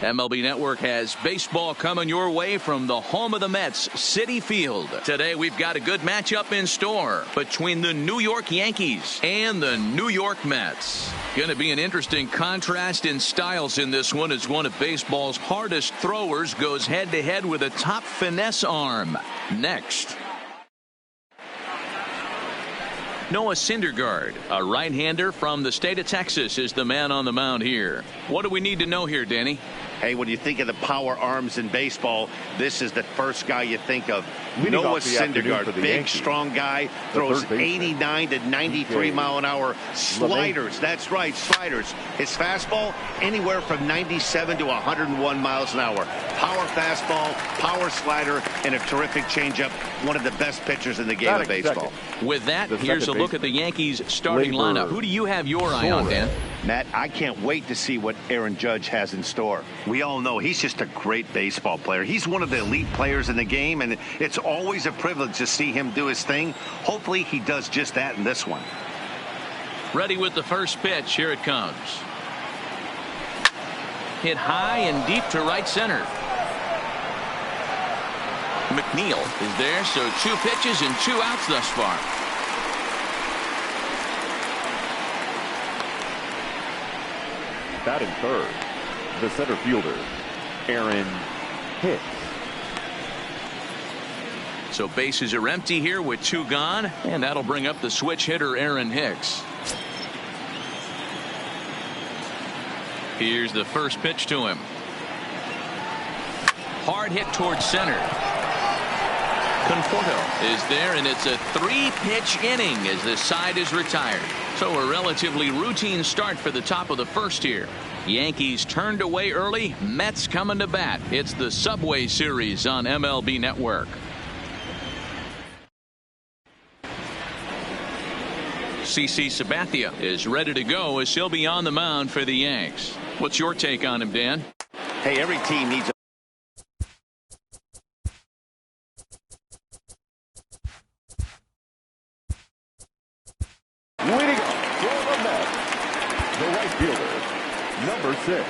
MLB Network has baseball coming your way from the home of the Mets, Citi Field. Today we've got a good matchup in store between the New York Yankees and the New York Mets. Going to be an interesting contrast in styles in this one as one of baseball's hardest throwers goes head-to-head with a top finesse arm. Next. Noah Syndergaard, a right-hander from the state of Texas, is the man on the mound here. What do we need to know here, Danny? Hey, when you think of the power arms in baseball, this is the first guy you think of. Noah Syndergaard, big, strong guy, throws 89 to 93 mile an hour sliders. That's right, sliders. His fastball, anywhere from 97 to 101 miles an hour. Power fastball, power slider, and a terrific changeup. One of the best pitchers in the game of baseball. With that, here's a look at the Yankees starting lineup. Who do you have your eye on, Dan? Matt, I can't wait to see what Aaron Judge has in store. We all know he's just a great baseball player. He's one of the elite players in the game, and it's always a privilege to see him do his thing. Hopefully he does just that in this one. Ready with the first pitch. Here it comes. Hit high and deep to right center. McNeil is there, so 2 pitches and 2 outs thus far. Batting third, the center fielder, Aaron Hicks. So bases are empty here with 2 gone, and that'll bring up the switch hitter Aaron Hicks. Here's the first pitch to him. Hard hit towards center. Conforto is there, and it's a 3-pitch inning as this side is retired. So a relatively routine start for the top of the first here. Yankees turned away early. Mets coming to bat. It's the Subway Series on MLB Network. CC Sabathia is ready to go as he'll be on the mound for the Yanks. What's your take on him, Dan? Hey, every team needs a Leading for the Mets, the right fielder, number 6.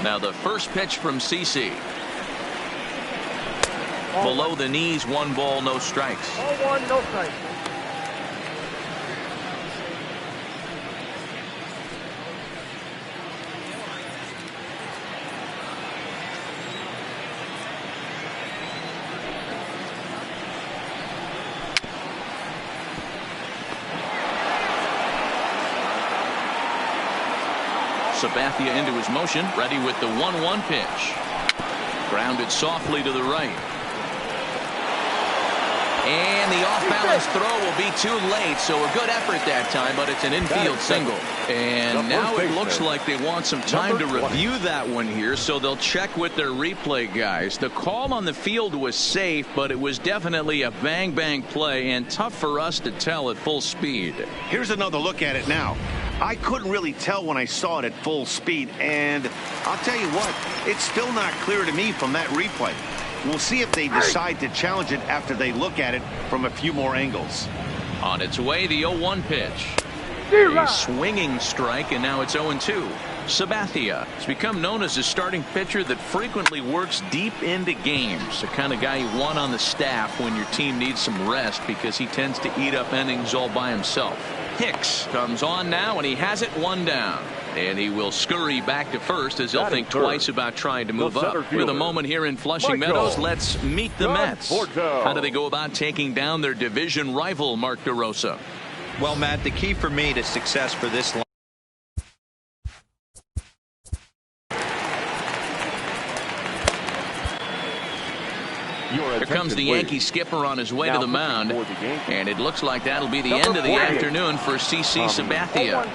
Now the first pitch from CC. Below the knees, 1 ball, no strikes. 0-1, no strikes. Sabathia into his motion, ready with the 1-1 pitch. Grounded softly to the right. And the off-balance throw will be too late, so a good effort that time, but it's an infield single. And now it looks like they want some time to review that one here, so they'll check with their replay guys. The call on the field was safe, but it was definitely a bang-bang play and tough for us to tell at full speed. Here's another look at it now. I couldn't really tell when I saw it at full speed, and I'll tell you what, it's still not clear to me from that replay. We'll see if they decide to challenge it after they look at it from a few more angles. On its way, the 0-1 pitch. A swinging strike, and now it's 0-2. Sabathia has become known as a starting pitcher that frequently works deep into games. The kind of guy you want on the staff when your team needs some rest because he tends to eat up innings all by himself. Hicks comes on now, and he has it 1 down. And he will scurry back to first as he'll think twice about trying to move up. With a moment here in Flushing Meadows, let's meet the Mets. How do they go about taking down their division rival, Mark DeRosa? Well, Matt, the key for me to success for this line. Here comes the Yankee skipper on his way to the mound, and it looks like that'll be the end of the afternoon for CC Sabathia.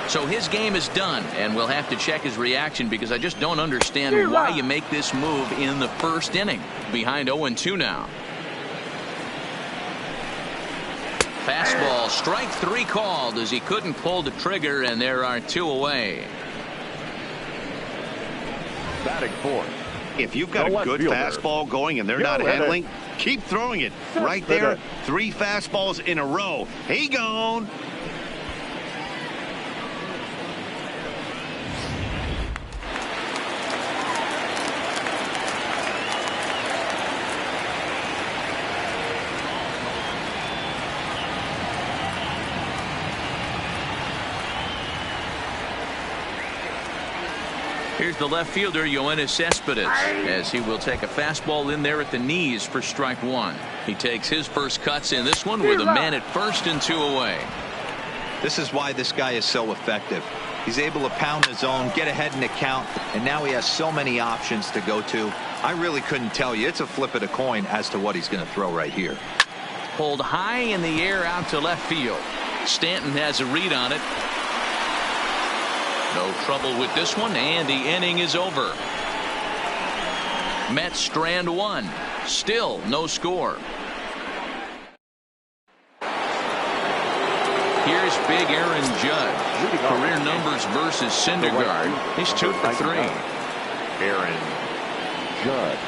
So his game is done, and we'll have to check his reaction because I just don't understand why you make this move in the first inning. Behind 0-2 now. Fastball, strike 3 called as he couldn't pull the trigger, and there are 2 away. Batting fourth. If you've got a good fastball going and they're not handling, Keep throwing it. Right there, 3 fastballs in a row. He gone. Here's the left fielder, Yoenis Cespedes, as he will take a fastball in there at the knees for strike 1. He takes his first cuts in this one with a man at first and 2 away. This is why this guy is so effective. He's able to pound the zone, get ahead in the count, and now he has so many options to go to. I really couldn't tell you. It's a flip of the coin as to what he's going to throw right here. Pulled high in the air out to left field. Stanton has a read on it. No trouble with this one, and the inning is over. Mets strand 1. Still no score. Here's big Aaron Judge. Career numbers versus Syndergaard. He's 2 for 3. Aaron Judge.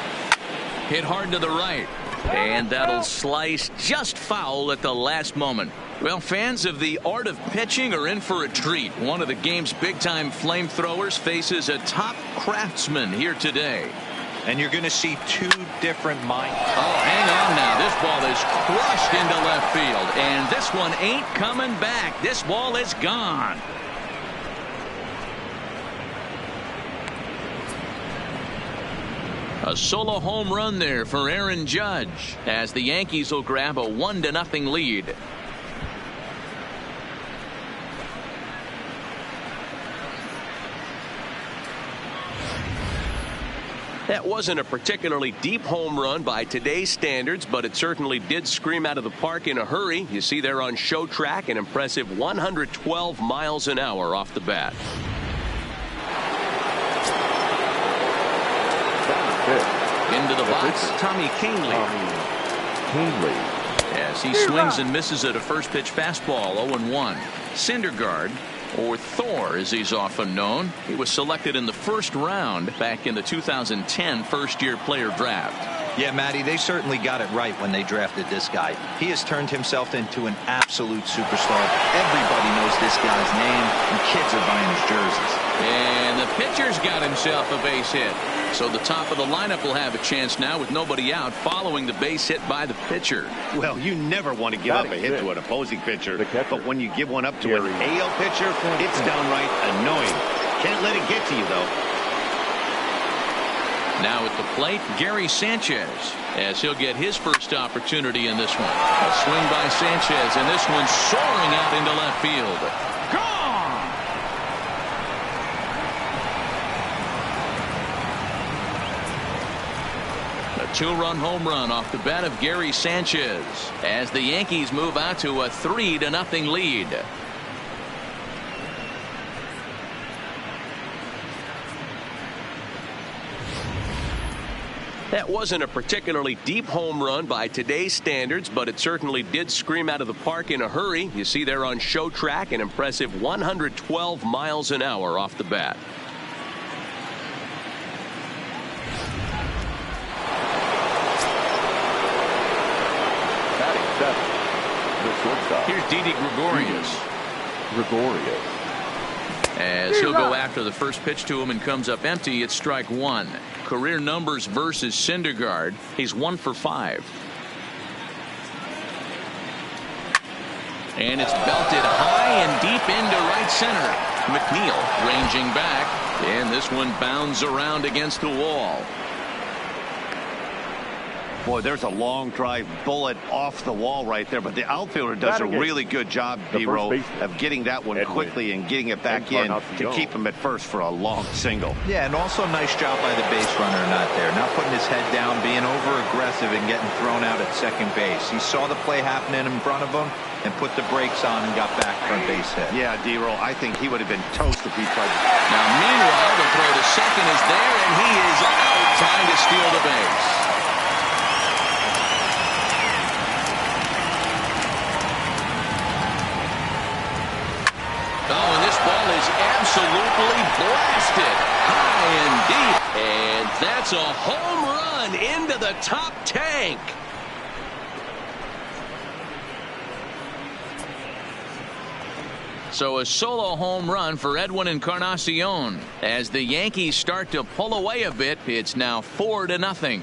Hit hard to the right. And that'll slice just foul at the last moment. Well, fans of the art of pitching are in for a treat. One of the game's big-time flamethrowers faces a top craftsman here today. And you're going to see 2 different minds. Oh, hang on now. This ball is crushed into left field. And this one ain't coming back. This ball is gone. A solo home run there for Aaron Judge, as the Yankees will grab a 1-0 lead. That wasn't a particularly deep home run by today's standards, but it certainly did scream out of the park in a hurry. You see there on show track an impressive 112 miles an hour off the bat. Into the box, Tommy Kahnle. As he swings and misses at a first pitch fastball, 0-1. Syndergaard, or Thor as he's often known, he was selected in the first round back in the 2010 first-year player draft. Yeah, Matty, they certainly got it right when they drafted this guy. He has turned himself into an absolute superstar. Everybody knows this guy's name, and kids are buying his jerseys. And the pitcher's got himself a base hit. So the top of the lineup will have a chance now with nobody out following the base hit by the pitcher. Well, you never want to give up a hit to an opposing pitcher, but when you give one up to an AL pitcher, it's downright annoying. Can't let it get to you, though. Now at the plate, Gary Sanchez, as he'll get his first opportunity in this one. A swing by Sanchez, and this one's soaring out into left field. Gone! A 2-run home run off the bat of Gary Sanchez, as the Yankees move out to a 3-0 lead. That wasn't a particularly deep home run by today's standards, but it certainly did scream out of the park in a hurry. You see there on show track an impressive 112 miles an hour off the bat. Here's Didi Gregorius. As he'll go after the first pitch to him and comes up empty, it's strike 1. Career numbers versus Syndergaard. He's 1 for 5. And it's belted high and deep into right center. McNeil ranging back, and this one bounds around against the wall. Boy, there's a long drive bullet off the wall right there, but the outfielder does a really good job, D-Row, of getting that one quickly and getting it back in to keep him at first for a long single. Yeah, and also nice job by the base runner not there. Not putting his head down, being over-aggressive and getting thrown out at second base. He saw the play happening in front of him and put the brakes on and got back front base hit. Yeah, D-Row, I think he would have been toast if he tried to. Now, meanwhile, the throw to second is there, and he is out trying to steal the base. Oh, and this ball is absolutely blasted high and deep. And that's a home run into the top tank. So a solo home run for Edwin Encarnacion. As the Yankees start to pull away a bit, it's now 4-0.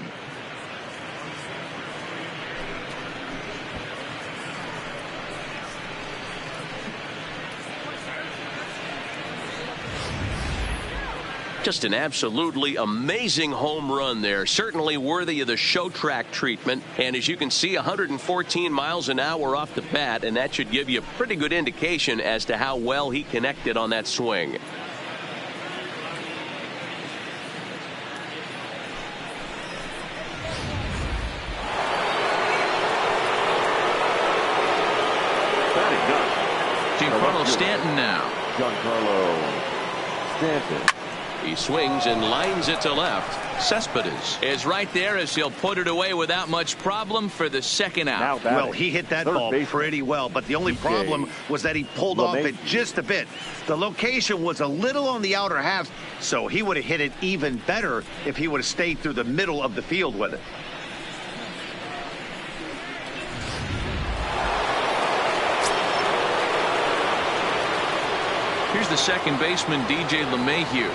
Just an absolutely amazing home run there. Certainly worthy of the show track treatment. And as you can see, 114 miles an hour off the bat, and that should give you a pretty good indication as to how well he connected on that swing. Giancarlo Stanton now. Giancarlo Stanton. He swings and lines it to left. Cespedes is right there as he'll put it away without much problem for the second out. Well, he hit that ball pretty well, but the only problem was that he pulled off it just a bit. The location was a little on the outer half, so he would have hit it even better if he would have stayed through the middle of the field with it. Here's the second baseman, DJ LeMahieu.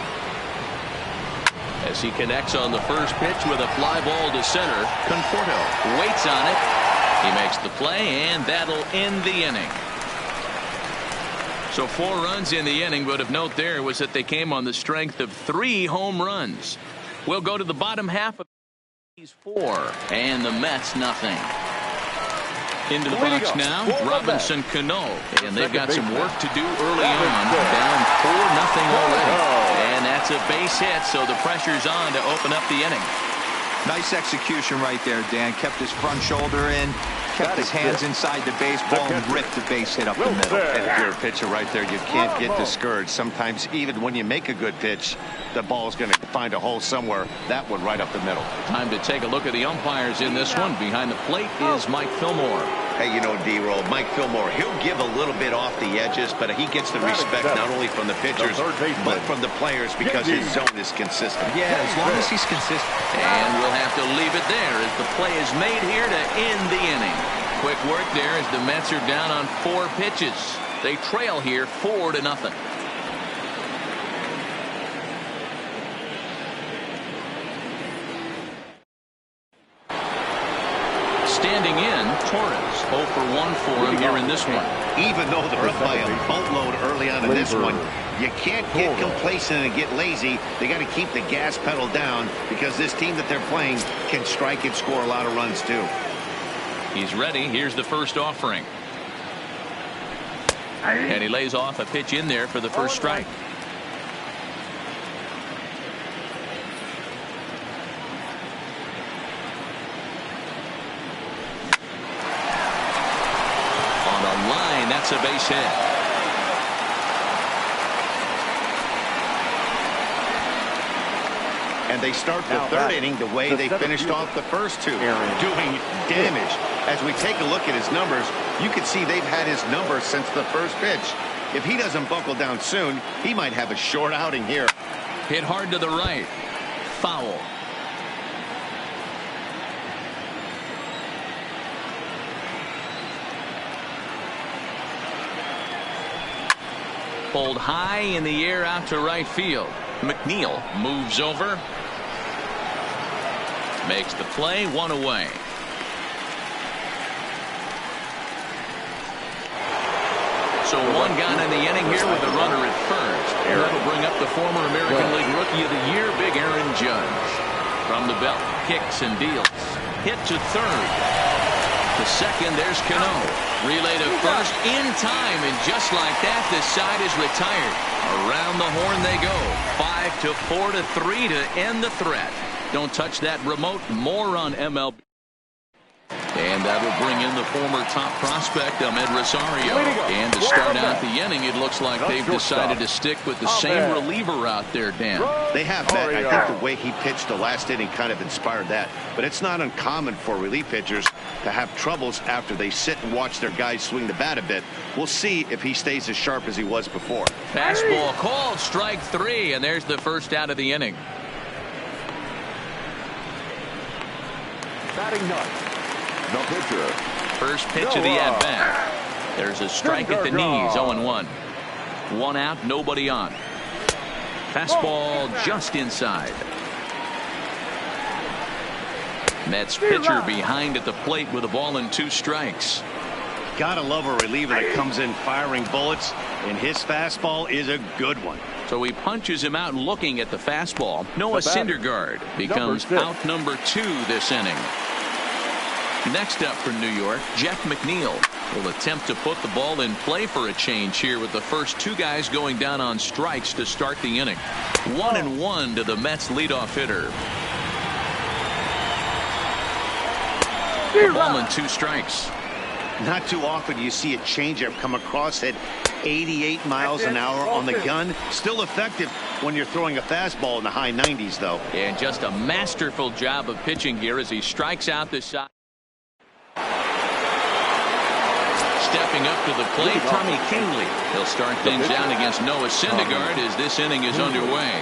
As he connects on the first pitch with a fly ball to center, Conforto waits on it. He makes the play, and that'll end the inning. So 4 runs in the inning, but of note there was that they came on the strength of 3 home runs. We'll go to the bottom half of these 4, and the Mets nothing. Into the box now, Robinson Cano, and they've got some work to do early on. Down 4-0 already. And that's a base hit, so the pressure's on to open up the inning. Nice execution right there, Dan. Kept his front shoulder in, kept his hands inside the baseball, and ripped the base hit up the middle. And if you're a pitcher right there, you can't get discouraged. Sometimes even when you make a good pitch, the ball's going to find a hole somewhere. That one right up the middle. Time to take a look at the umpires in this one. Behind the plate is Mike Fillmore. Hey, you know, D-Roll, Mike Fillmore, he'll give a little bit off the edges, but he gets the respect not only from the pitchers, but from the players because his zone is consistent. Yeah, as long as he's consistent. And we'll have to leave it there as the play is made here to end the inning. Quick work there as the Mets are down on 4 pitches. They trail here 4-0. Standing in, Torres 0 for 1 for him here in this one. Even though they're up by a boatload early on in this one, you can't get complacent and get lazy. They got to keep the gas pedal down because this team that they're playing can strike and score a lot of runs too. He's ready. Here's the first offering. And he lays off a pitch in there for the first strike. On the line, that's a base hit. And they start the third inning the way they finished off the first 2, doing damage. As we take a look at his numbers, you can see they've had his numbers since the first pitch. If he doesn't buckle down soon, he might have a short outing here. Hit hard to the right. Foul. Pulled high in the air out to right field. McNeil moves over. Makes the play, 1 away. So 1 gone in the inning here with the runner at first. That'll bring up the former American League Rookie of the Year, Big Aaron Judge. From the belt, kicks and deals. Hit to third. To second, there's Cano. Relay to first in time, and just like that, this side is retired. Around the horn they go. 5-4-3 to end the threat. Don't touch that remote. More on MLB. And that'll bring in the former top prospect, Ahmed Rosario. And to start out the inning, it looks like they've decided to stick with the same reliever out there, Dan. They have, Ben. I think the way he pitched the last inning kind of inspired that. But it's not uncommon for relief pitchers to have troubles after they sit and watch their guys swing the bat a bit. We'll see if he stays as sharp as he was before. Fastball called, strike 3, and there's the first out of the inning. Batting ninth, the pitcher. First pitch of the at-bat. There's a strike at the knees, 0-1. 1 out, nobody on. Fastball just inside. Mets pitcher behind at the plate with a ball and 2 strikes. Gotta love a reliever that comes in firing bullets, and his fastball is a good one. So he punches him out looking at the fastball. Noah Syndergaard becomes out number 2 this inning. Next up for New York, Jeff McNeil will attempt to put the ball in play for a change here with the first 2 guys going down on strikes to start the inning. 1-1 to the Mets leadoff hitter. Ball and 2 strikes. Not too often you see a changeup come across at 88 miles an hour on the gun. Still effective when you're throwing a fastball in the high 90s, though. And just a masterful job of pitching here as he strikes out the side. Stepping up to the plate, Tommy Kingley. He'll start things out against Noah Syndergaard as this inning is underway.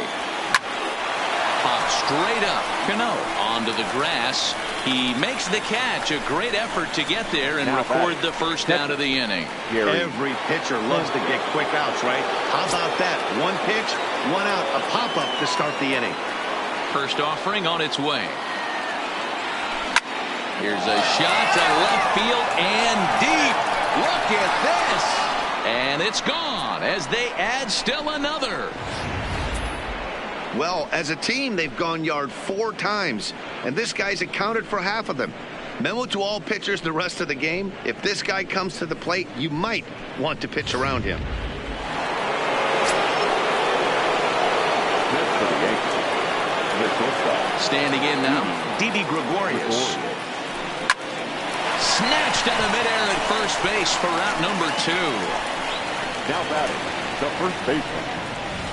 Pop straight up. Cano onto the grass. He makes the catch. A great effort to get there and record the first out of the inning. Every pitcher loves to get quick outs, right? How about that? 1 pitch, 1 out, a pop-up to start the inning. First offering on its way. Here's a shot to left field and deep. Look at this. And it's gone as they add still another. Well, as a team, they've gone yard 4 times, and this guy's accounted for half of them. Memo to all pitchers the rest of the game. If this guy comes to the plate, you might want to pitch around him. For the Yankees, standing in now, Didi Gregorius. Snatched out of midair at first base for out number 2. now batting, the first baseman,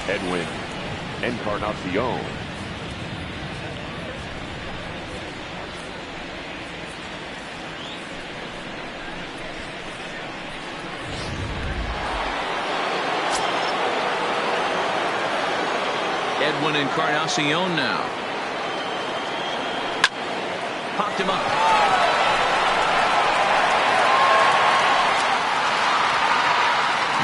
NYM. Encarnacion. Edwin Encarnacion now. Popped him up.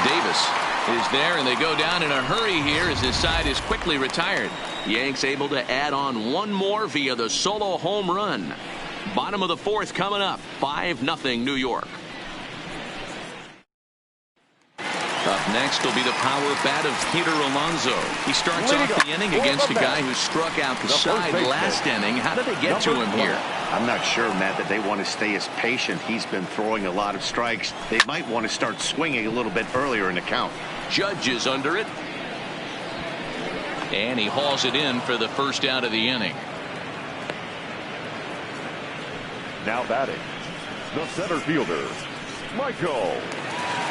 Davis is there, and they go down in a hurry here as his side is quickly retired. Yanks able to add on 1 more via the solo home run. Bottom of the 4th coming up. 5-0 New York. Up next will be the power bat of Peter Alonso. He starts off the inning against a guy who struck out the side last inning. How did they get to him here? I'm not sure, Matt, that they want to stay as patient. He's been throwing a lot of strikes. They might want to start swinging a little bit earlier in the count. Judge is under it. And he hauls it in for the first out of the inning. Now batting, the center fielder, Michael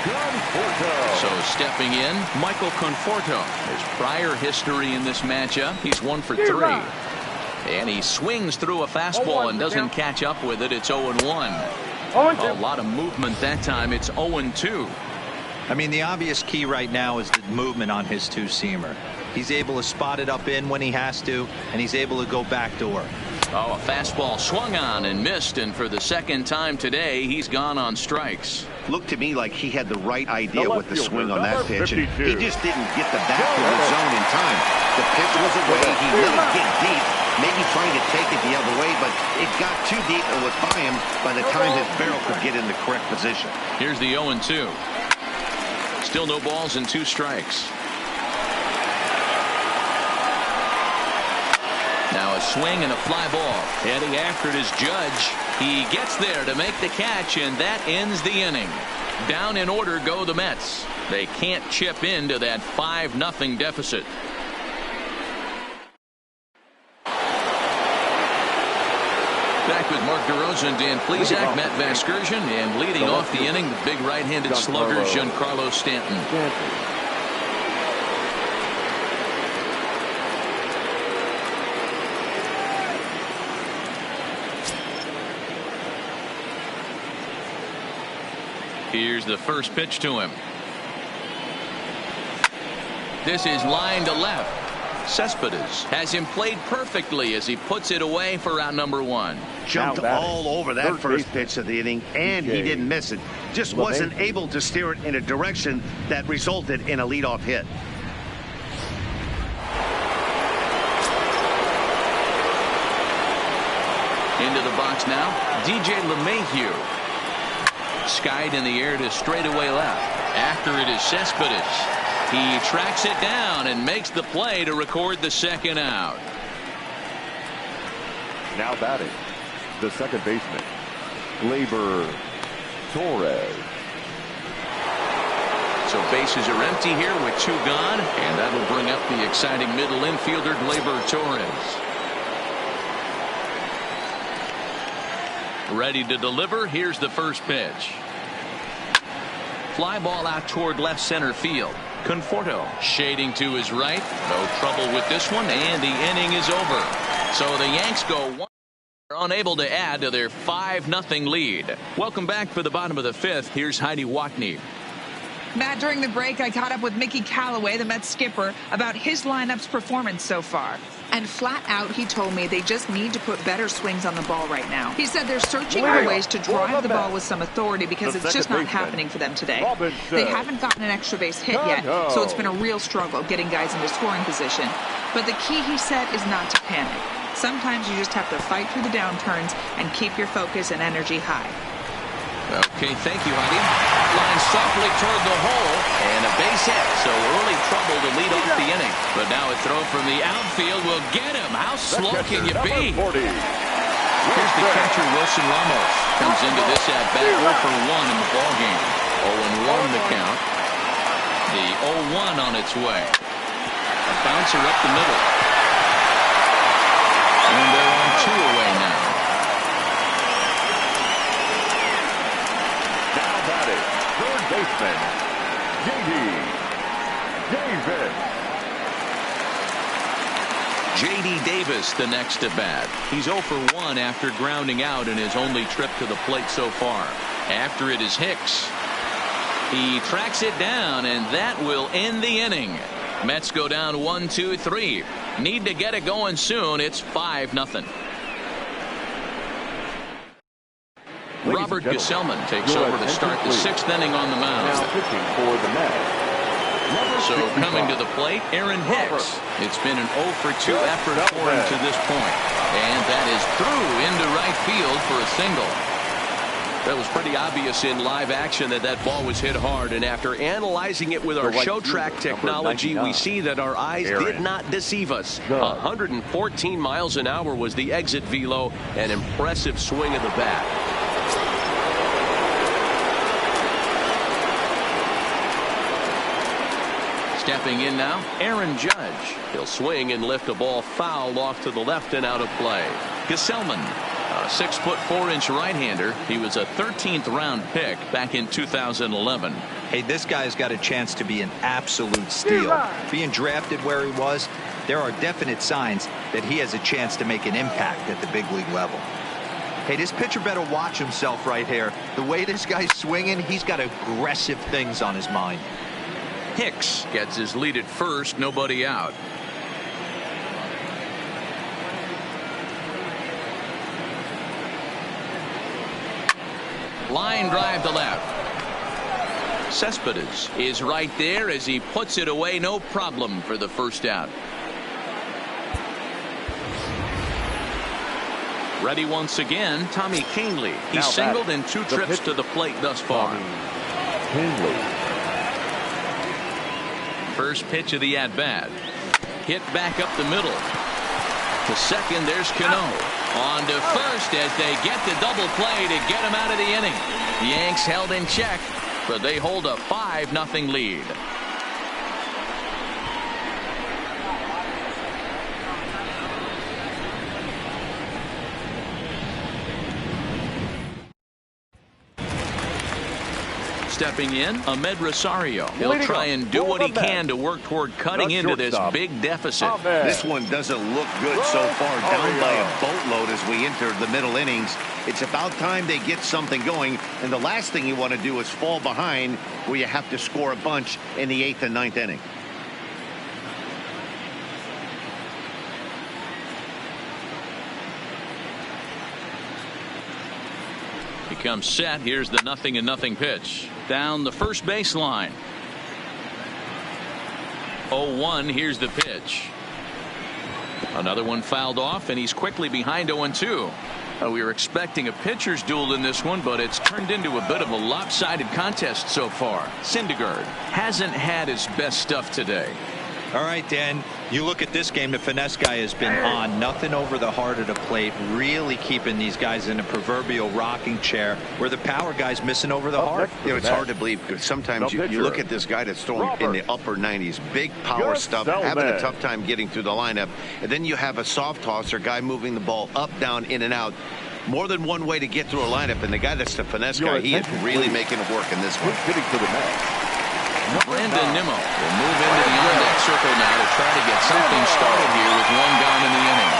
Conforto. So stepping in, Michael Conforto. His prior history in this matchup, he's 1 for 3. And he swings through a fastball and doesn't catch up with it. It's 0-1. A lot of movement that time. It's 0-2. I mean, the obvious key right now is the movement on his 2-seamer. He's able to spot it up in when he has to, and he's able to go backdoor. Oh, a fastball swung on and missed, and for the 2nd time today, he's gone on strikes. Looked to me like he had the right idea with the swing on that pitch, and he just didn't get the back of the zone in time. The pitch was away. He let it get deep, maybe trying to take it the other way, but it got too deep and was by him by the time his barrel could get in the correct position. Here's the 0-2. Still no balls and 2 strikes. Now a swing and a fly ball. Heading after it is Judge. He gets there to make the catch, and that ends the inning. Down in order go the Mets. They can't chip into that 5-0 deficit. Back with Mark DeRosa and Dan Plesac, Matt Vasgersian, and leading off the inning, the big right-handed slugger, Giancarlo Stanton. Here's the first pitch to him. This is line to left. Cespedes has him played perfectly as he puts it away for out number 1. Jumped all over that first pitch of the inning, and he didn't miss it. Just wasn't able to steer it in a direction that resulted in a leadoff hit. Into the box now, DJ LeMahieu. Skied in the air to straightaway left. After it is Cespedes. He tracks it down and makes the play to record the second out. Now batting, the second baseman, Gleyber Torres. So bases are empty here with 2 gone, and that'll bring up the exciting middle infielder Gleyber Torres. Ready to deliver. Here's the first pitch. Fly ball out toward left center field. Conforto shading to his right. No trouble with this one, and the inning is over. So the Yanks go 1. They're unable to add to their 5-0 lead. Welcome back for the bottom of the 5th. Here's Heidi Watney. Matt, during the break, I caught up with Mickey Callaway, the Mets skipper, about his lineup's performance so far. And flat out, he told me they just need to put better swings on the ball right now. He said they're searching for ways to drive the ball with some authority because it's just not happening for them today. They haven't gotten an extra base hit yet, so it's been a real struggle getting guys into scoring position. But the key, he said, is not to panic. Sometimes you just have to fight through the downturns and keep your focus and energy high. Okay, thank you, Heidi. Line softly toward the hole, and a base hit, so early trouble to lead off the inning. But now a throw from the outfield will get him. How slow can you be? Here's the catcher, Wilson Ramos. Comes into this at-bat 0 for 1 in the ballgame. 0-1 the count. The 0-1 on its way. A bouncer up the middle. And they're on 2 away now. Third baseman, J.D. Davis, the next at bat. He's 0 for 1 after grounding out in his only trip to the plate so far. After it is Hicks. He tracks it down, and that will end the inning. Mets go down 1-2-3. Need to get it going soon. It's 5-0. Robert Gesellman takes over to start the 6th inning on the mound. Now pitching for the Mets. So coming to the plate, Aaron Hicks. It's been an 0 for 2 effort for him to this point. And that is through into right field for a single. That was pretty obvious in live action that ball was hit hard. And after analyzing it with our show track technology, we see that our eyes did not deceive us. 114 miles an hour was the exit velo. An impressive swing of the bat. Stepping in now, Aaron Judge. He'll swing and lift a ball foul off to the left and out of play. Gesellman, a 6'4" right-hander. He was a 13th round pick back in 2011. Hey, this guy's got a chance to be an absolute steal. Being drafted where he was, there are definite signs that he has a chance to make an impact at the big league level. Hey, this pitcher better watch himself right here. The way this guy's swinging, he's got aggressive things on his mind. Hicks gets his lead at first, nobody out. Line drive to left. Cespedes is right there as he puts it away, no problem for the first out. Ready once again, Tommy Kahnle. He's singled in 2 trips to the plate thus far. First pitch of the at-bat. Hit back up the middle. To second, there's Cano. On to first as they get the double play to get him out of the inning. The Yanks held in check, but they hold a 5-0 lead. Stepping in, Ahmed Rosario. He'll try and do what he can to work toward cutting into this big deficit. This one doesn't look good so far, down by a boatload as we enter the middle innings. It's about time they get something going, and the last thing you want to do is fall behind where you have to score a bunch in the 8th and 9th inning. He comes set. Here's the 0-0 pitch. Down the first baseline. 0-1. Here's the pitch. Another one fouled off, and he's quickly behind 0-2. We were expecting a pitcher's duel in this one, but it's turned into a bit of a lopsided contest so far. Syndergaard hasn't had his best stuff today. All right, Dan, you look at this game, the finesse guy has been on. Nothing over the heart of the plate, really keeping these guys in a proverbial rocking chair, where the power guy's missing over the heart. You know, it's hard to believe because sometimes you look at this guy that's throwing in the upper 90s, big power stuff, having a tough time getting through the lineup, and then you have a soft tosser guy moving the ball up, down, in and out. More than one way to get through a lineup, and the guy that's the finesse guy, he is really making it work in this one. Hitting to the mat. Brandon Nimmo will move into the on-deck circle now to try to get something started here with one gone in the inning.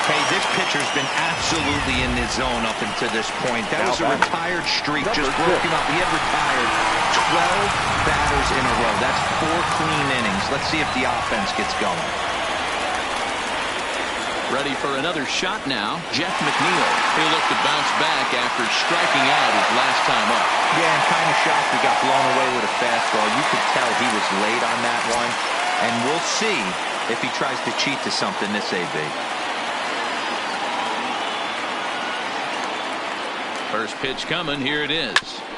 Hey, this pitcher's been absolutely in his zone up until this point. That was a retired streak, just broken up. He had retired 12 batters in a row. That's 4 clean innings. Let's see if the offense gets going. Ready for another shot now. Jeff McNeil. He'll look to bounce back after striking out his last time up. Yeah, and kind of shocked he got blown away with a fastball. You could tell he was late on that one. And we'll see if he tries to cheat to something this AB. First pitch coming. Here it is.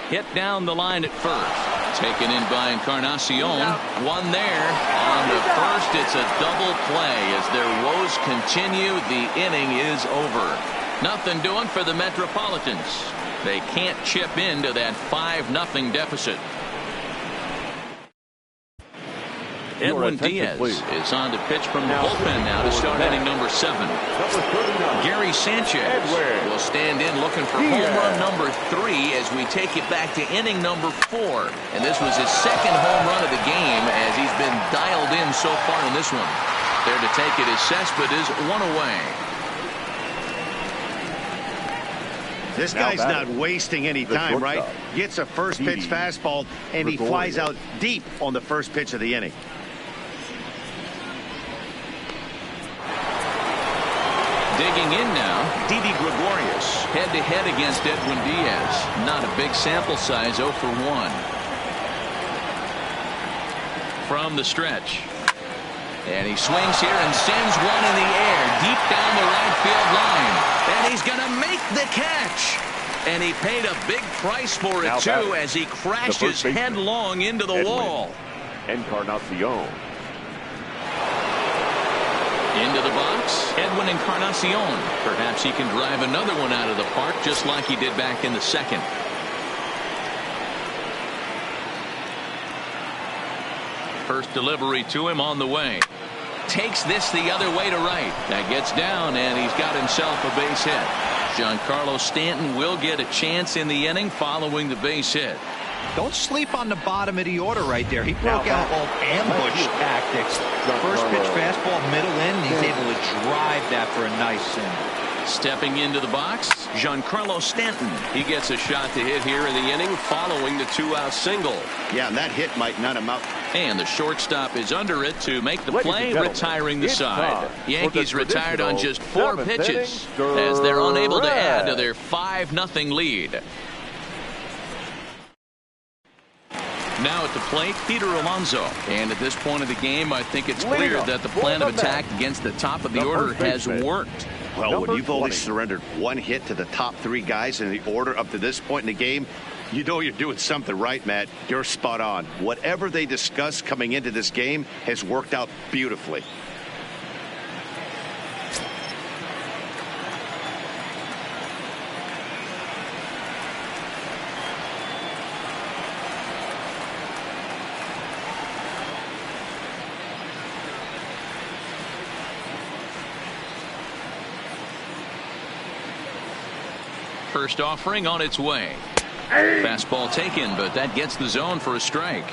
Hit down the line at first. Taken in by Encarnacion. One there. On the first, it's a double play. As their woes continue, the inning is over. Nothing doing for the Metropolitans. They can't chip into that 5-0 deficit. Edwin Diaz is on to pitch from the bullpen now to start inning number 7. Gary Sanchez will stand in looking for home run number 3 as we take it back to inning number 4. And this was his second home run of the game as he's been dialed in so far in this one. There to take it is Cespedes, 1 away. This guy's not wasting any time, right? Gets a first pitch fastball, and he flies out deep on the first pitch of the inning. Digging in now, Didi Gregorius head-to-head against Edwin Diaz. Not a big sample size, 0 for 1. From the stretch. And he swings here and sends one in the air deep down the right field line. And he's going to make the catch. And he paid a big price for it, too, as he crashes headlong into the wall. Encarnacion. Into the box, Edwin Encarnacion. Perhaps he can drive another one out of the park just like he did back in the second. First delivery to him on the way. Takes this the other way to right. That gets down, and he's got himself a base hit. Giancarlo Stanton will get a chance in the inning following the base hit. Don't sleep on the bottom of the order right there. He broke out all ambush tactics. First pitch fastball, middle in. He's able to drive that for a nice single. Stepping into the box, Giancarlo Stanton. He gets a shot to hit here in the inning following the 2-out single. Yeah, and that hit might not amount. And the shortstop is under it to make the play, retiring the side. Yankees retired on just 4 pitches as they're unable to add to their 5-0 lead. Now at the plate, Peter Alonso. And at this point of the game, I think it's clear that the plan of attack against the top of the order has worked. Well, when you've only surrendered 1 hit to the top 3 guys in the order up to this point in the game, you know you're doing something right, Matt. You're spot on. Whatever they discussed coming into this game has worked out beautifully. First offering on its way. Fastball taken, but that gets the zone for a strike.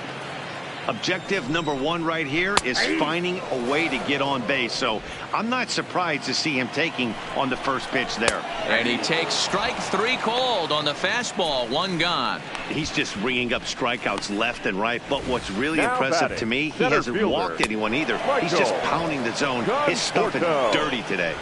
Objective number 1 right here is finding a way to get on base. So I'm not surprised to see him taking on the first pitch there. And he takes strike 3 called on the fastball. 1 gone. He's just ringing up strikeouts left and right. But what's really impressive to me, he hasn't walked anyone either. He's just pounding the zone. His stuff is dirty today.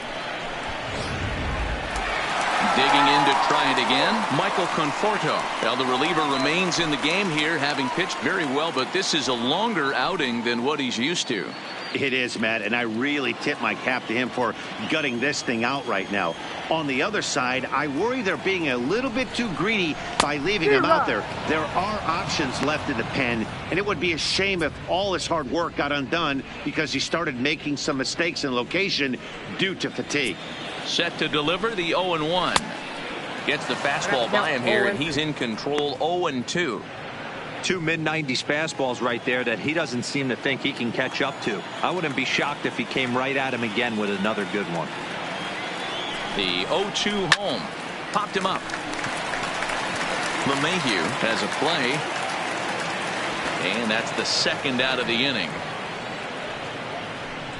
digging in to try it again, Michael Conforto. Well, the reliever remains in the game here, having pitched very well, but this is a longer outing than what he's used to. It is, Matt, and I really tip my cap to him for gutting this thing out right now. On the other side, I worry they're being a little bit too greedy by leaving him out there. There are options left in the pen, and it would be a shame if all his hard work got undone because he started making some mistakes in location due to fatigue. Set to deliver the 0-1. Gets the fastball by him here, and he's in control. 0-2. Two mid-90s fastballs right there that he doesn't seem to think he can catch up to. I wouldn't be shocked if he came right at him again with another good one. The 0-2 home. Popped him up. LeMahieu has a play. And that's the second out of the inning.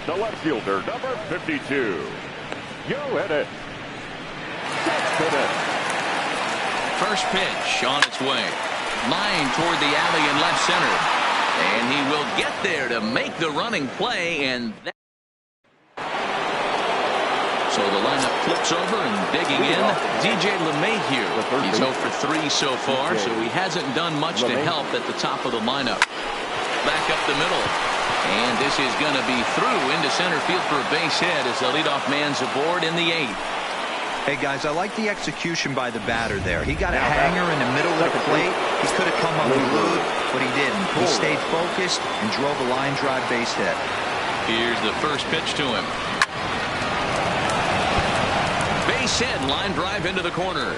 The left fielder, number 52. Go ahead. First pitch on its way. Line toward the alley in left center. And he will get there to make the running play. And that... So the lineup flips over and digging in. DJ LeMahieu. He's 0 for 3 so far, so he hasn't done much to help at the top of the lineup. Back up the middle. And this is going to be through into center field for a base hit as the leadoff man's aboard in the 8th. Hey, guys, I like the execution by the batter there. He got a hanger in the middle of the plate. He could have come unglued, but he didn't. He stayed focused and drove a line drive base hit. Here's the first pitch to him. Base hit, line drive into the corner.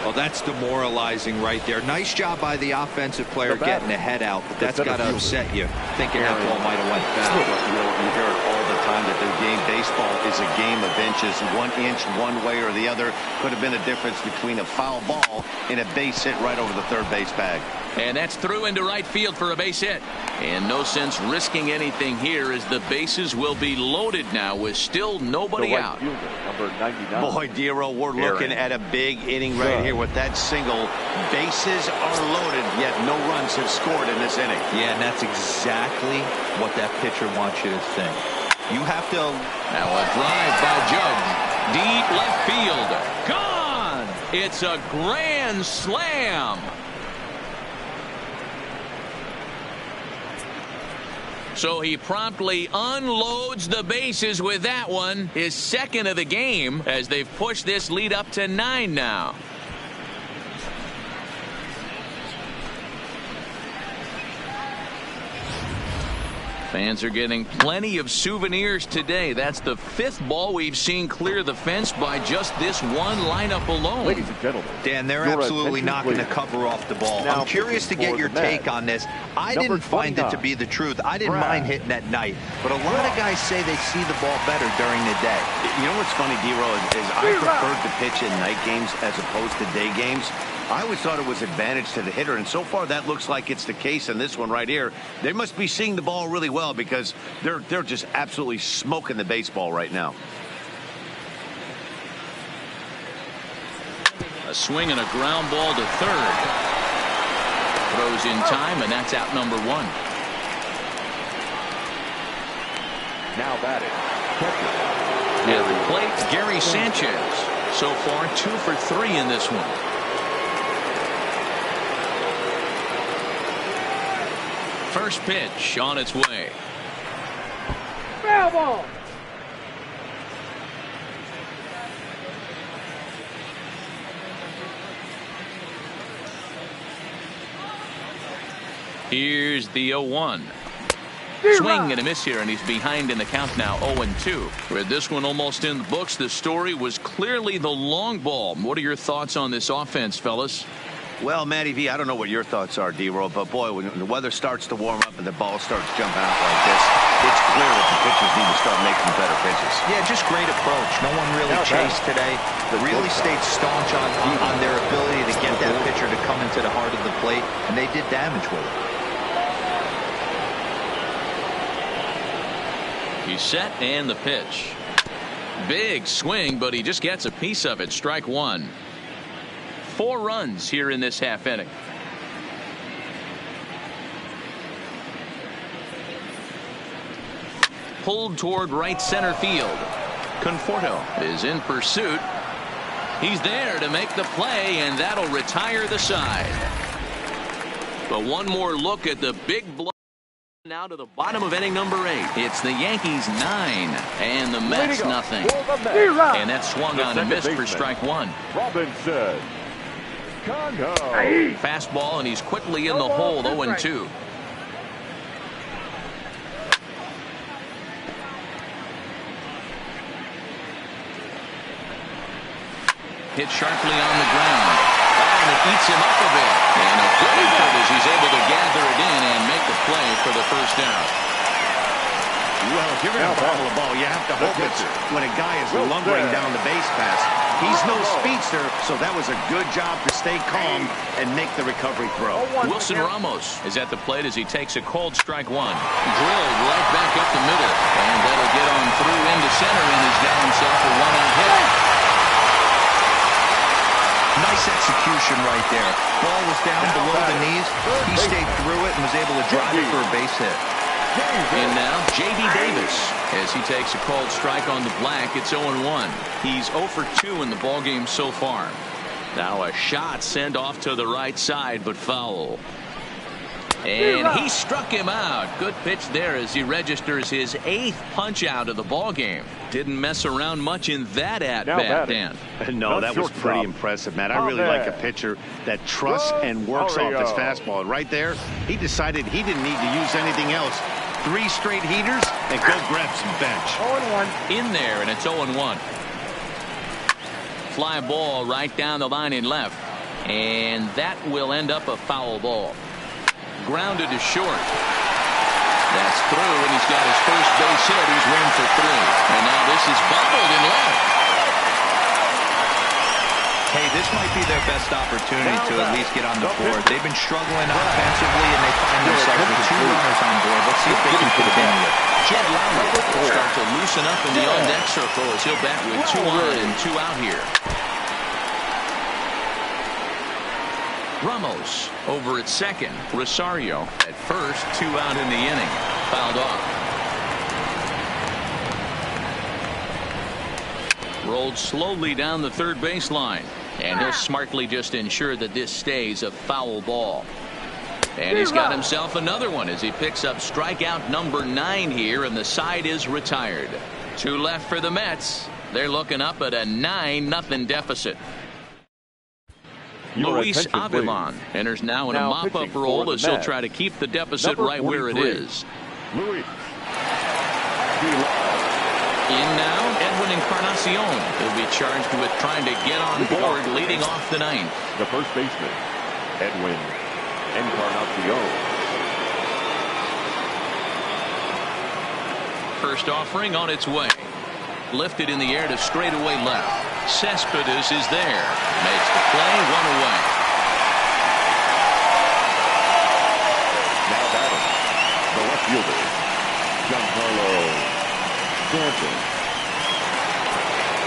Well, that's demoralizing right there. Nice job by the offensive player getting the head out, but that's got to upset you, thinking that ball might have went foul. You hear it all the time that the game baseball is a game of inches. 1 inch one way or the other could have been the difference between a foul ball and a base hit right over the third base bag. And that's through into right field for a base hit. And no sense risking anything here as the bases will be loaded now with still nobody out. Number 99. Boy, Dero, we're looking at a big inning right here with that single. Bases are loaded, yet no runs have scored in this inning. Yeah, and that's exactly what that pitcher wants you to think. You have to... Now a drive by Judge. Deep left field. Gone! It's a grand slam. So he promptly unloads the bases with that one, his second of the game, as they've pushed this lead up to 9 now. Fans are getting plenty of souvenirs today. That's the 5th ball we've seen clear the fence by just this one lineup alone. Ladies and gentlemen, Dan, they're absolutely knocking the cover off the ball. I'm curious to get your take on this. I didn't find it to be the truth. I didn't mind hitting at night, but a lot of guys say they see the ball better during the day. You know what's funny, D-Row, is I preferred to pitch in night games as opposed to day games. I always thought it was advantage to the hitter, and so far that looks like it's the case in this one right here. They must be seeing the ball really well because they're just absolutely smoking the baseball right now. A swing and a ground ball to third. Throws in time, and that's out number 1. now batting. At the plate, Gary Sanchez. So far, 2 for 3 in this one. First pitch on its way. Foul ball. Here's the 0-1. Swing and a miss here, and he's behind in the count now, 0-2. With this one almost in the books, the story was clearly the long ball. What are your thoughts on this offense, fellas? Well, Matty V, I don't know what your thoughts are, D-Roll, but boy, when the weather starts to warm up and the ball starts jumping out like this, it's clear that the pitchers need to start making better pitches. Yeah, just great approach. No one really chased today. Really stayed staunch on their ability to get that pitcher to come into the heart of the plate, and they did damage with it. He's set, and the pitch. Big swing, but he just gets a piece of it. Strike 1. 4 runs here in this half inning. Pulled toward right center field. Conforto is in pursuit. He's there to make the play, and that'll retire the side. But one more look at the big blow. Now to the bottom of inning number 8. It's the Yankees 9 and the Mets nothing. And that swung on and missed for strike 1. Robinson. Fastball, and he's quickly in the hole. 0-2. Hit sharply on the ground. And it eats him up a bit. And a good effort as he's able to gather it in and make the play for the first out. Well, if you're going to bobble a ball, you have to hope it's when a guy is lumbering down the base pass. He's no speedster, so that was a good job to stay calm and make the recovery throw. Wilson Ramos is at the plate as he takes a cold strike 1. Drilled right back up the middle. And that'll get on through into center, and he's got himself a 1-out hit. Nice execution right there. Ball was down below the knees. He stayed through it and was able to drive it for a base hit. And now J.D. Davis as he takes a called strike on the black. It's 0-1. He's 0 for 2 in the ballgame so far. Now a shot sent off to the right side, but foul. And he struck him out. Good pitch there as he registers his 8th punch out of the ballgame. Didn't mess around much in that at-bat, Dan. No, that was pretty impressive, Matt. I really like a pitcher that trusts and works off his fastball. And right there, he decided he didn't need to use anything else. 3 straight heaters and go grab some bench. 0-1. In there, and it's 0-1. Fly ball right down the line in left. And that will end up a foul ball. Grounded to short. That's through, and he's got his first base hit. He's 1 for 3. And now this is bobbled in left. Hey, this might be their best opportunity to at least get on the board. They've been struggling offensively, and they find themselves with 2 runners on board. Let's see if they can put it in here. Jed Lowry will start to loosen up in the on-deck circle as he'll bat with 2 on and 2 out here. Ramos over at second. Rosario at first. 2 out in the inning. Fouled off. Rolled slowly down the third baseline. And he'll smartly just ensure that this stays a foul ball. And he's got himself another one as he picks up strikeout number 9 here, and the side is retired. 2 left for the Mets. They're looking up at a 9-0 deficit. Luis Avilan enters now in a mop-up role as he'll try to keep the deficit right where it is. In now, Edwin Encarnacion will be charged with trying to get on board leading off the 9th. The first baseman, Edwin Encarnacion. First offering on its way. Lifted in the air to straightaway left. Cespedes is there. Makes the play, 1 away. Now batting, the left fielder, Giancarlo Stanton.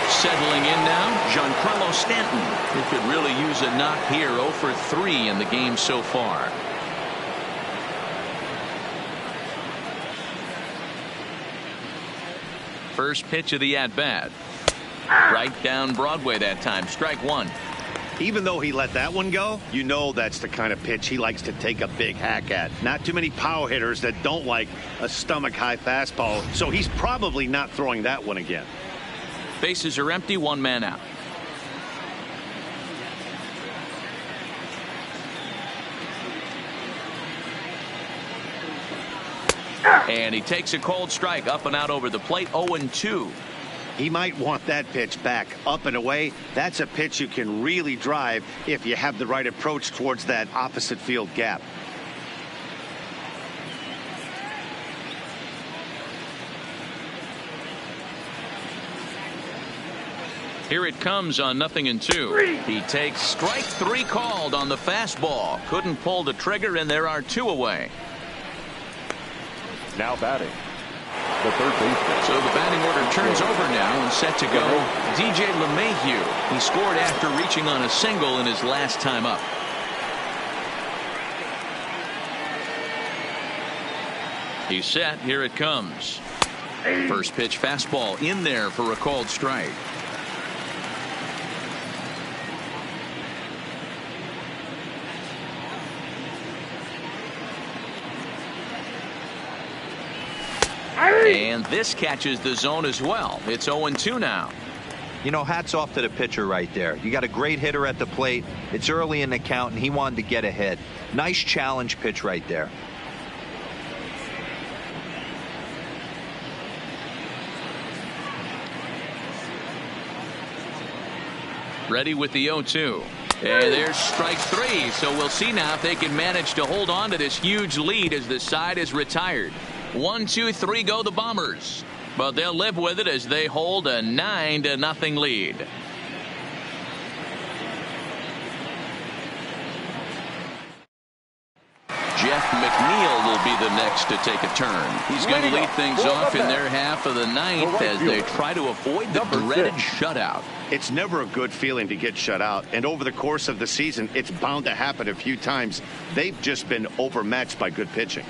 Settling in now, Giancarlo Stanton, who could really use a knock here. 0 for 3 in the game so far. First pitch of the at-bat. Right down Broadway that time. Strike 1. Even though he let that one go, you know that's the kind of pitch he likes to take a big hack at. Not too many power hitters that don't like a stomach-high fastball, so he's probably not throwing that one again. Bases are empty, 1 man out. And he takes a cold strike up and out over the plate. 0-2. He might want that pitch back up and away. That's a pitch you can really drive if you have the right approach towards that opposite field gap. Here it comes on 0-2. He takes strike 3 called on the fastball. Couldn't pull the trigger, and there are 2 away. Now batting, the third baseman. So the batting order turns over now and set to go. DJ LeMahieu. He scored after reaching on a single in his last time up. He's set. Here it comes. First pitch fastball in there for a called strike. And this catches the zone as well. It's 0-2 now. You know, hats off to the pitcher right there. You got a great hitter at the plate. It's early in the count, and he wanted to get ahead. Nice challenge pitch right there. Ready with the 0-2. And there's strike three. So we'll see now if they can manage to hold on to this huge lead as the side is retired. 1, 2, 3 go the Bombers. But they'll live with it as they hold a 9-0 lead. Jeff McNeil will be the next to take a turn. He's going to lead things off in their half of the ninth as they try to avoid the dreaded shutout. It's never a good feeling to get shut out, and over the course of the season it's bound to happen a few times. They've just been overmatched by good pitching.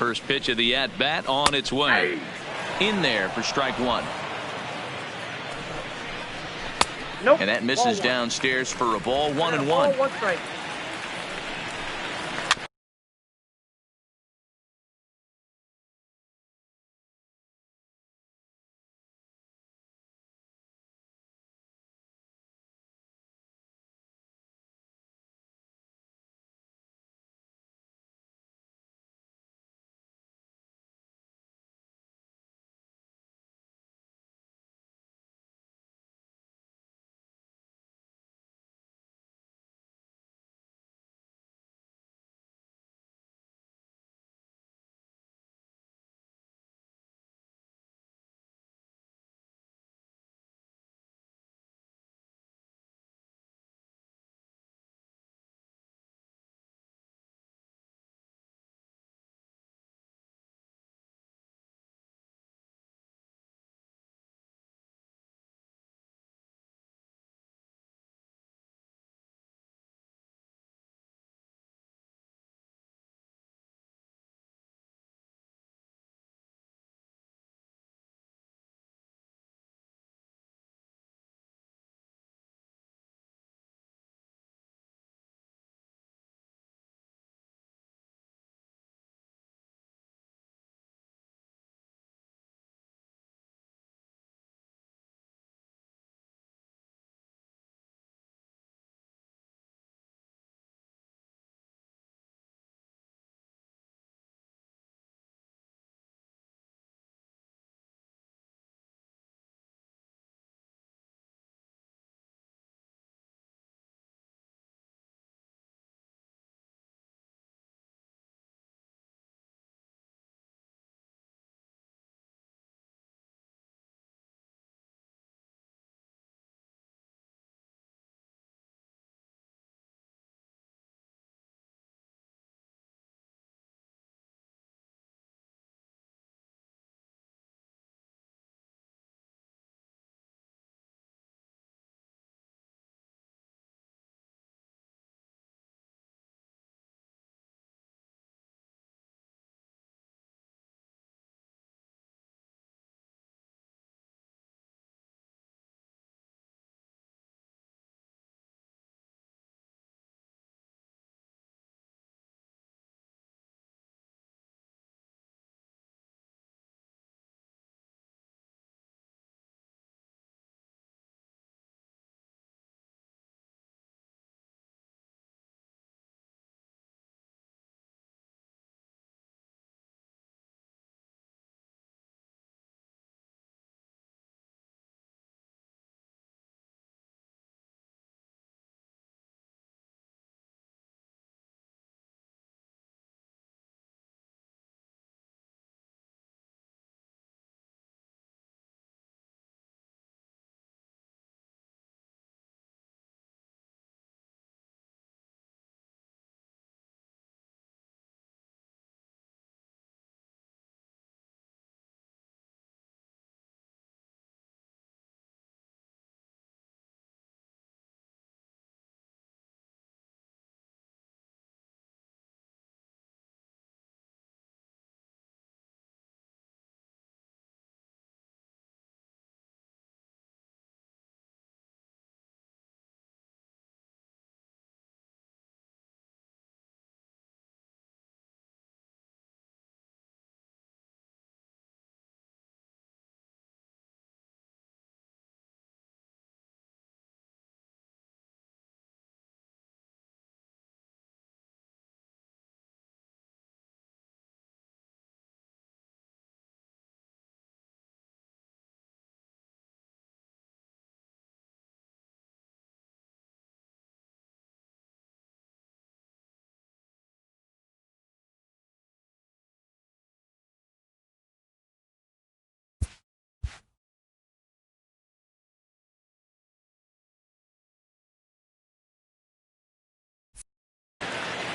First pitch of the at-bat on its way. In there for strike one. Nope. And that misses downstairs for a ball. 1-1. Ball, 1 strike.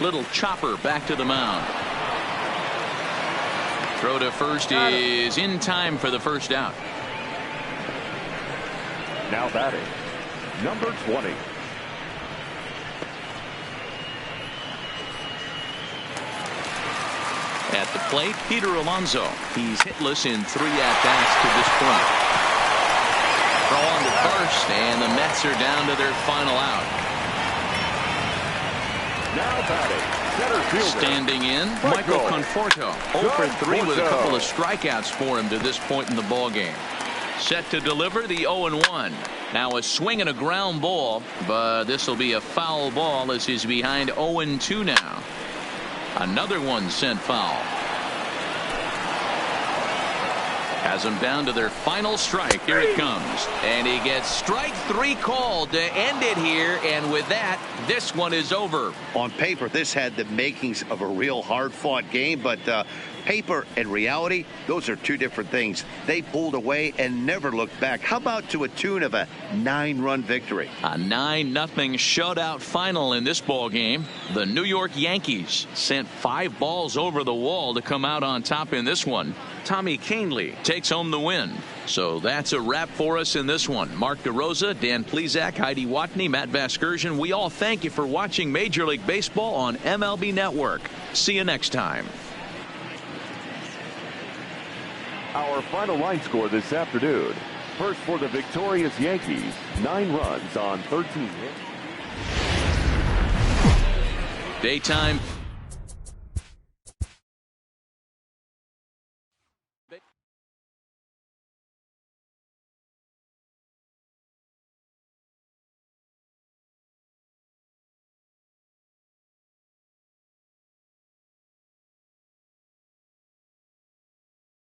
Little chopper back to the mound. Throw to first is in time for the first out. Now batting, number 20. At the plate, Peter Alonso. He's hitless in 3 at-bats to this point. Throw on to first, and the Mets are down to their final out. Now batting, center fielder. Standing in, Michael Conforto. 0 for 3 with a couple of strikeouts for him to this point in the ballgame. Set to deliver the 0-1. Now a swing and a ground ball, but this will be a foul ball as he's behind 0-2 now. Another one sent foul. Has them down to their final strike. Here it comes. And he gets strike 3 called to end it here. And with that, this one is over. On paper, this had the makings of a real hard-fought game, but paper and reality, those are two different things. They pulled away and never looked back. How about to a tune of a 9-run victory? A 9-0 shutout final in this ball game. The New York Yankees sent 5 balls over the wall to come out on top in this one. Tommy Kahnle takes home the win. So that's a wrap for us in this one. Mark DeRosa, Dan Plesac, Heidi Watney, Matt Vasgersian. We all thank you for watching Major League Baseball on MLB Network. See you next time. Our final line score this afternoon. First for the victorious Yankees, 9 runs on 13 hits. Daytime